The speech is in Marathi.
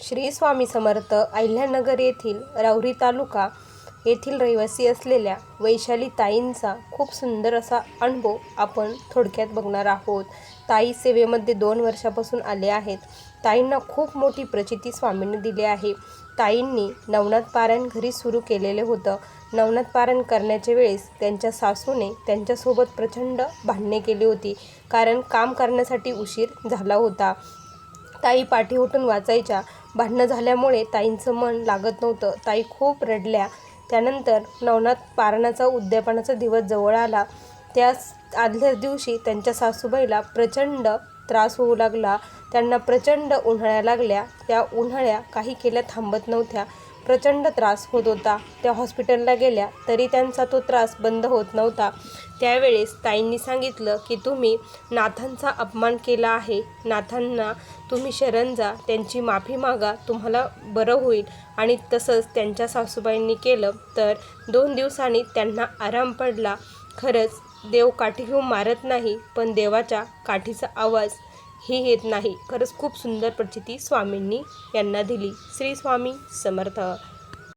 श्री स्वामी समर्थ अहिल्यानगर येथील राहुरी तालुका येथील रहिवासी असलेल्या वैशाली ताईंचा खूप सुंदर असा अनुभव आपण थोडक्यात बघणार आहोत। ताई सेवेमध्ये 2 वर्षापासून आले आहेत। ताईंना खूप मोठी प्रचिती स्वामींनी दिली आहे। ताईंनी नवनाथ पारायण घरी सुरू केलेले होतं। नवनाथ पारायण करण्याच्या वेळेस त्यांच्या सासूने त्यांच्यासोबत प्रचंड भांडणे केली होती, कारण काम करण्यासाठी उशीर झाला होता। ताई पाठी उठून वाचायच्या। भांडणं झाल्यामुळे ताईंचं मन लागत नव्हतं। ताई खूप रडल्या। त्यानंतर नवनाथ पारायणाचा उद्यापनाचा दिवस जवळ आला। त्याच आदल्याच दिवशी त्यांच्या सासूबाईला प्रचंड त्रास होऊ लागला। त्यांना प्रचंड उन्हाळ्या लागल्या। त्या उन्हाळ्या काही केल्या थांबत नव्हत्या। प्रचंड त्रास होत होता। त्या हॉस्पिटलला गेल्या तरी त्यांचा तो त्रास बंद होत नव्हता। त्यावेळेस ताईंनी सांगितलं की तुम्ही नाथांचा अपमान केला आहे, नाथांना तुम्ही शरण जा, त्यांची माफी मागा, तुम्हाला बरं होईल। आणि तसंच त्यांच्या सासूबाईंनी केलं तर 2 दिवसांनी त्यांना आराम पडला। खरंच देव काठी घेऊन मारत नाही, पण देवाच्या काठीचा आवाज ही येत नाही। खरंच खूप सुंदर प्रचिती स्वामींनी यांना दिली। श्री स्वामी समर्थ।